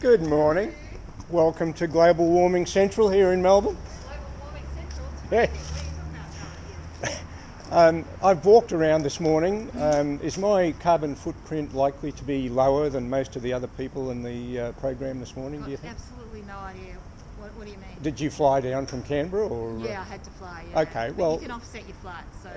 Good morning. Welcome to Global Warming Central here in Melbourne. Global Warming Central? Yeah. I've walked around this morning. Is my carbon footprint likely to be lower than most of the other people in the program this morning, do you think? Absolutely no idea. What do you mean? Did you fly down from Canberra? Or? Yeah, I had to fly, yeah. Okay, but well... you can offset your flight, so...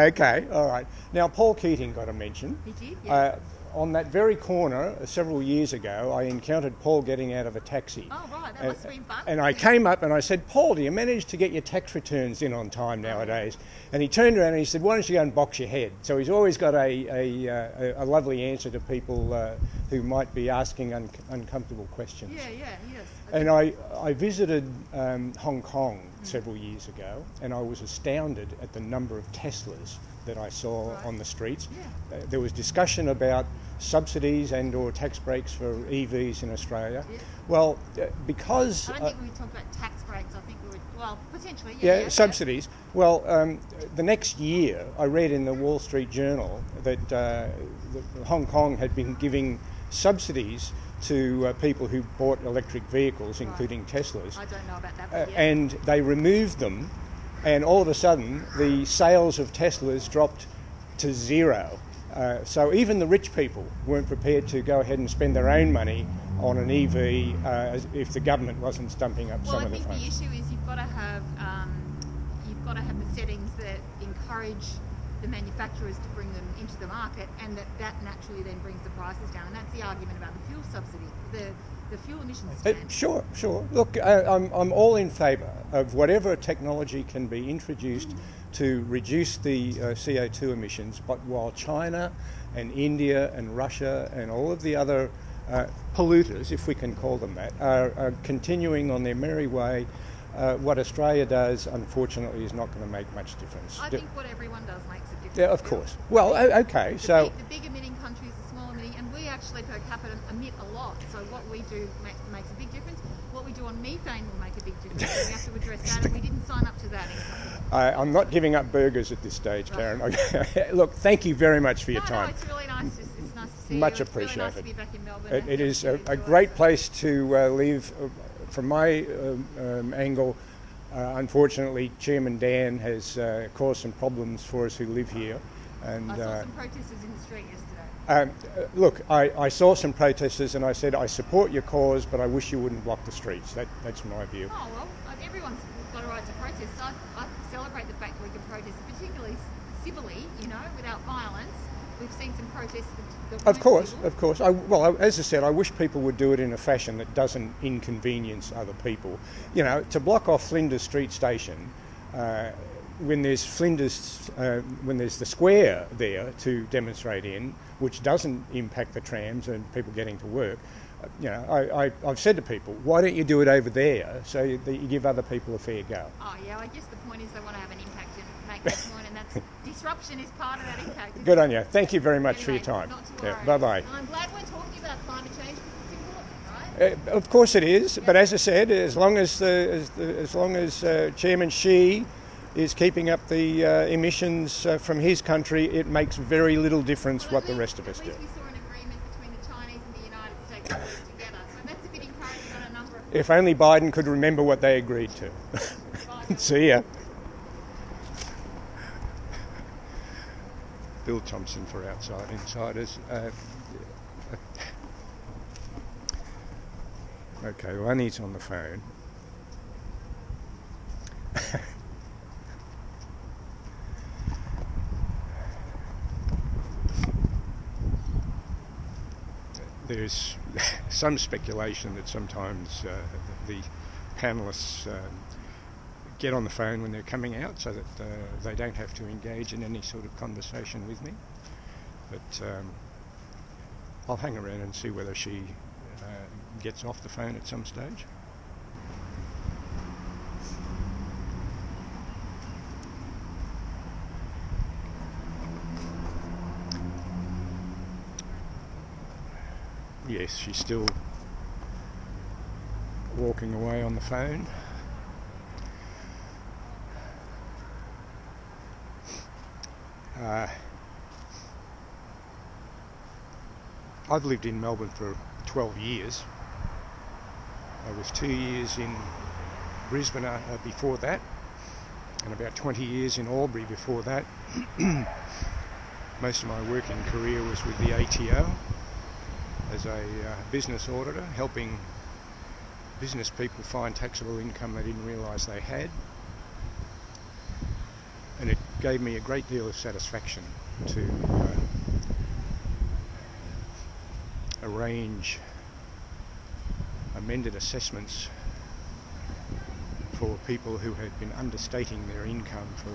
Okay, all right. Now, Paul Keating got a mention. He did, yeah. On that very corner, several years ago, I encountered Paul getting out of a taxi. Oh, right, that must have been fun. And I came up and I said, Paul, do you manage to get your tax returns in on time nowadays? And he turned around and he said, why don't you go and box your head? So he's always got a lovely answer to people who might be asking uncomfortable questions. Yeah, yes. And I visited Hong Kong several years ago, and I was astounded at the number of Teslas that I saw on the streets. Yeah. There was discussion about subsidies and or tax breaks for EVs in Australia. Yeah. Well, because... I don't think we talked about tax breaks. I think we would, well, potentially, yeah, subsidies. Well, the next year, I read in the Wall Street Journal that Hong Kong had been giving subsidies to people who bought electric vehicles, including Teslas. I don't know about that, but yeah. And they removed them, and all of a sudden, the sales of Teslas dropped to zero. So even the rich people weren't prepared to go ahead and spend their own money on an EV if the government wasn't stumping up some of the funds. Well, I think the issue is you've got to have the settings that encourage the manufacturers to bring them into the market, and that naturally then brings the prices down. And that's the argument about the fuel subsidy, the fuel emissions standard. Sure. Look, I'm all in favour of whatever technology can be introduced to reduce the CO2 emissions, but while China and India and Russia and all of the other polluters, if we can call them that, are continuing on their merry way, what Australia does, unfortunately, is not going to make much difference. I think what everyone does makes a difference. Yeah, of course. Well, okay, so... The big emitting countries, the small emitting, and we actually per capita emit a lot, so what we do makes a big difference. What we do on methane will make a big difference, and we have to address that, and we didn't sign up to that. I'm not giving up burgers at this stage, Karen. Look, thank you very much for your time. No, it's really nice. It's nice to see much you. appreciated. It's really nice to be back in Melbourne. It is a great place to live. From my angle, unfortunately, Chairman Dan has caused some problems for us who live here. And I saw some protesters in the street yesterday. Look, I saw some protesters and I said, I support your cause, but I wish you wouldn't block the streets. That's my view. Oh, well, everyone's got a right to protest. I celebrate the fact that we can protest, particularly civilly, without violence. We've seen some protests that Of course. As I said, I wish people would do it in a fashion that doesn't inconvenience other people. To block off Flinders Street Station, when there's when there's the square there to demonstrate in, which doesn't impact the trams and people getting to work, I've said to people, why don't you do it over there so that you give other people a fair go? Oh yeah, I guess the point is they want to have an impact and make that point, and that's disruption is part of that impact. Good on you. Thank you very much for your time. Not to worry. Bye-bye. And I'm glad we're talking about climate change because it's important, right? Of course it is, but as I said, as long as Chairman Xi is keeping up the emissions from his country, it makes very little difference what the rest of us do. At least we saw an agreement between the Chinese and the United States to work together, so that's a bit encouraging on a number of... If only Biden could remember what they agreed to. See ya. Bill Thompson for Outside Insiders. Okay, Lanai's on the phone. There's some speculation that sometimes the panellists get on the phone when they're coming out so that they don't have to engage in any sort of conversation with me. But I'll hang around and see whether she gets off the phone at some stage. Yes, she's still walking away on the phone. I've lived in Melbourne for 12 years, I was 2 years in Brisbane before that, and about 20 years in Albury before that. Most of my working career was with the ATO as a business auditor, helping business people find taxable income they didn't realise they had. And it gave me a great deal of satisfaction to arrange amended assessments for people who had been understating their income for,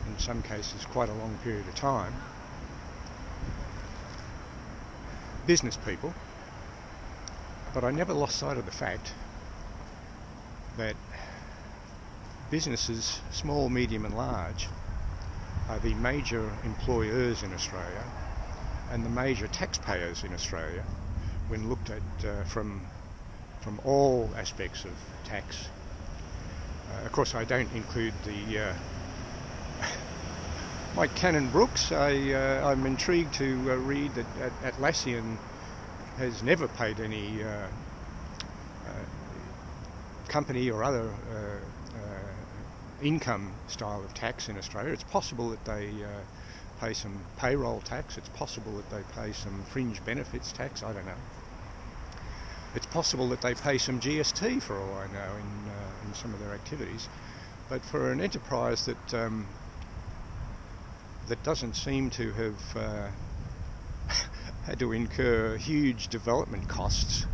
in some cases, quite a long period of time. Business people. But I never lost sight of the fact that businesses, small, medium and large, are the major employers in Australia and the major taxpayers in Australia when looked at from all aspects of tax. Of course, I don't include the Mike Cannon-Brookes. I'm intrigued to read that Atlassian has never paid any company or other income style of tax in Australia. It's possible that they pay some payroll tax. It's possible that they pay some fringe benefits tax. I don't know. It's possible that they pay some GST for all I know in some of their activities. But for an enterprise that that doesn't seem to have had to incur huge development costs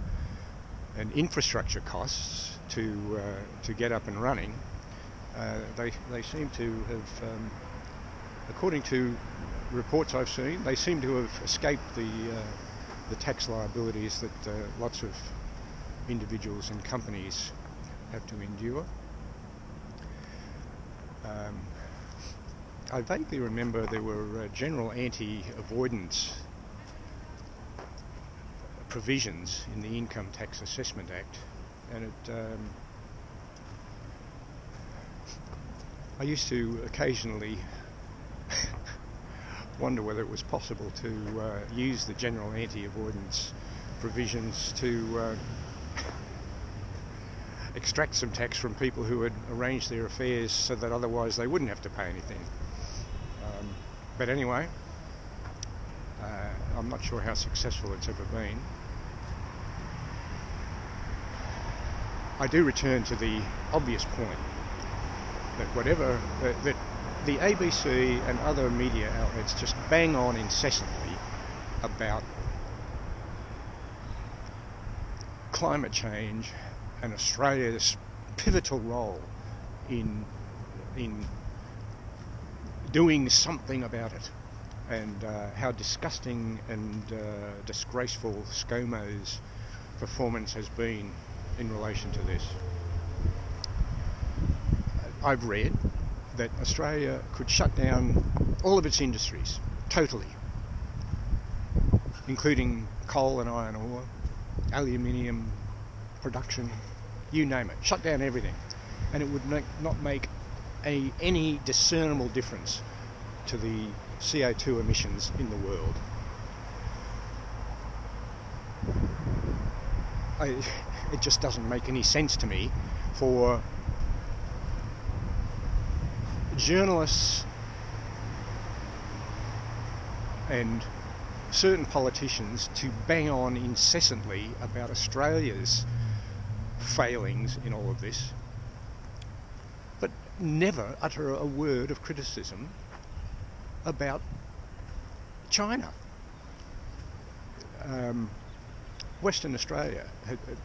and infrastructure costs to get up and running, they seem to have, according to reports I've seen, they seem to have escaped the tax liabilities that lots of individuals and companies have to endure. I vaguely remember there were general anti-avoidance provisions in the Income Tax Assessment Act, and it I used to occasionally wonder whether it was possible to use the general anti-avoidance provisions to extract some tax from people who had arranged their affairs so that otherwise they wouldn't have to pay anything. But anyway, I'm not sure how successful it's ever been. I do return to the obvious point that whatever that the ABC and other media outlets just bang on incessantly about climate change and Australia's pivotal role in doing something about it, and how disgusting and disgraceful ScoMo's performance has been in relation to this. I've read that Australia could shut down all of its industries totally, including coal and iron ore, aluminium production, you name it, shut down everything, and it would not make any discernible difference to the CO2 emissions in the world. It just doesn't make any sense to me for journalists and certain politicians to bang on incessantly about Australia's failings in all of this, but never utter a word of criticism about China. Western Australia,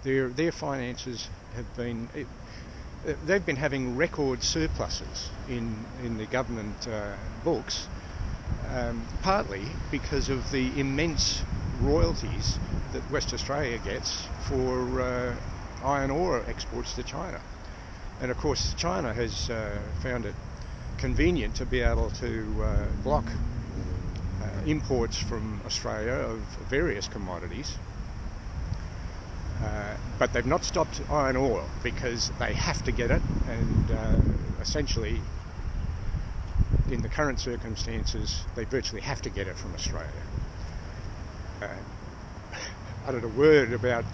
their finances have been, they've been having record surpluses in the government books, partly because of the immense royalties that West Australia gets for iron ore exports to China. And of course China has found it convenient to be able to block imports from Australia of various commodities. But they've not stopped iron ore because they have to get it, and essentially in the current circumstances they virtually have to get it from Australia. Uttered a word about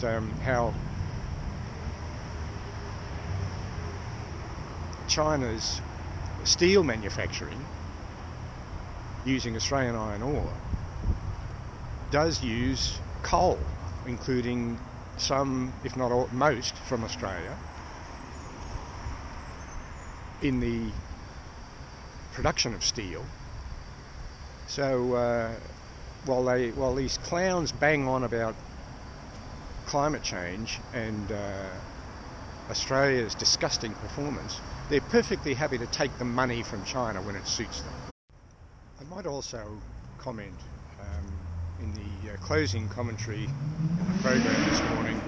how China's steel manufacturing using Australian iron ore does use coal, including some, if not all, most, from Australia in the production of steel. So while these clowns bang on about climate change and Australia's disgusting performance, they're perfectly happy to take the money from China when it suits them. I might also comment in the closing commentary in the program this morning,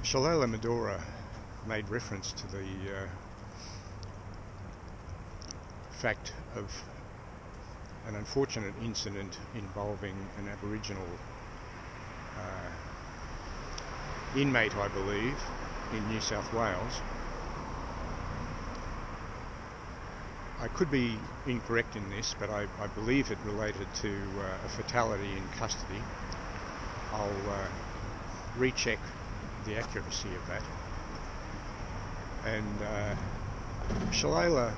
Shalailah Medhora made reference to the fact of an unfortunate incident involving an Aboriginal inmate, I believe, in New South Wales. I could be incorrect in this, but I believe it related to a fatality in custody. I'll recheck the accuracy of that. And Shalailah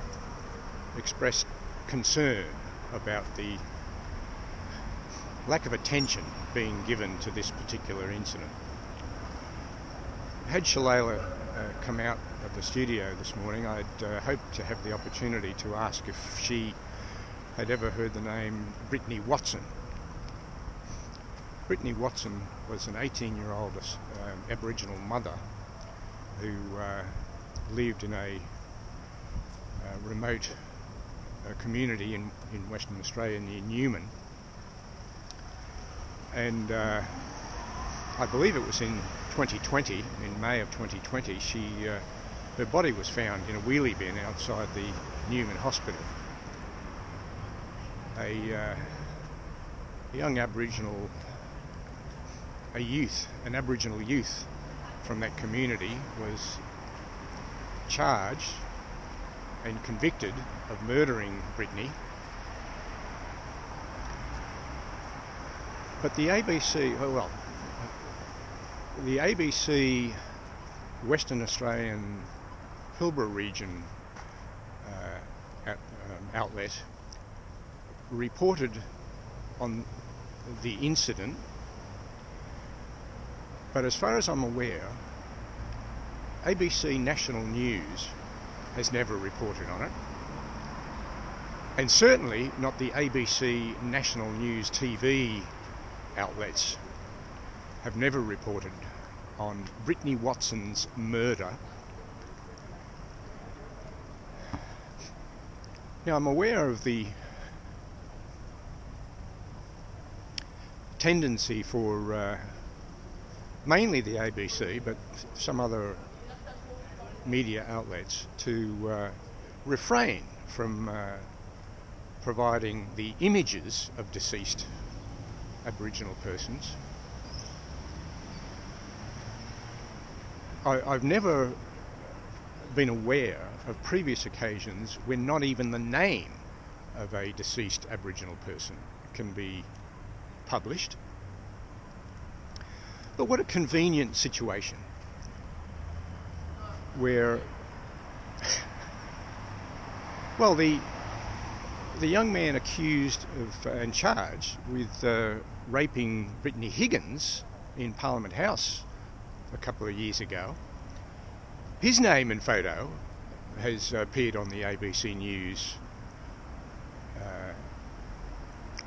expressed concern about the lack of attention being given to this particular incident. Had Shalailah come out of the studio this morning, I'd hoped to have the opportunity to ask if she had ever heard the name Brittany Watson. Brittany Watson was an 18-year-old Aboriginal mother who lived in a remote community in Western Australia near Newman, and I believe it was in 2020, in May of 2020, her body was found in a wheelie bin outside the Newman Hospital. A young Aboriginal, an Aboriginal youth from that community was charged and convicted of murdering Brittany. But the ABC Western Australian Pilbara region outlet reported on the incident, but as far as I'm aware, ABC National News has never reported on it, and certainly not the ABC National News TV outlets have never reported on Brittany Watson's murder. Now, I'm aware of the tendency for mainly the ABC, but some other media outlets to refrain from providing the images of deceased Aboriginal persons. I've never been aware of previous occasions when not even the name of a deceased Aboriginal person can be published. But what a convenient situation where, well, the young man accused of and charged with raping Brittany Higgins in Parliament House a couple of years ago, his name and photo has appeared on the ABC News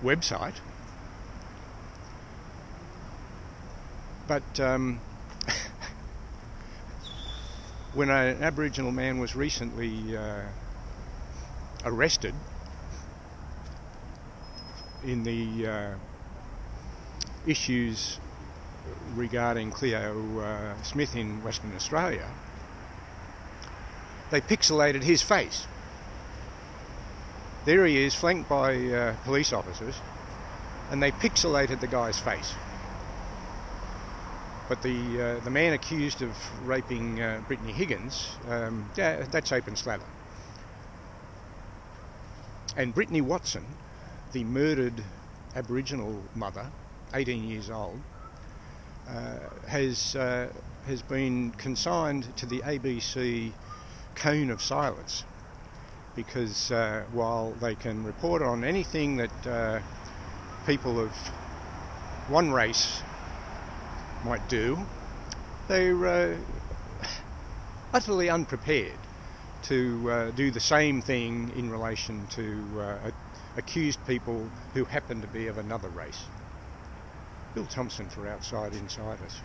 website. But when an Aboriginal man was recently arrested in the issues regarding Cleo Smith in Western Australia, they pixelated his face. There he is, flanked by police officers, and they pixelated the guy's face. But the man accused of raping Brittany Higgins, that's open slather. And Brittany Watson, the murdered Aboriginal mother, 18 years old, has been consigned to the ABC cone of silence, because while they can report on anything that people of one race might do, they're utterly unprepared to do the same thing in relation to accused people who happen to be of another race. Bill Thompson for Outside Insiders.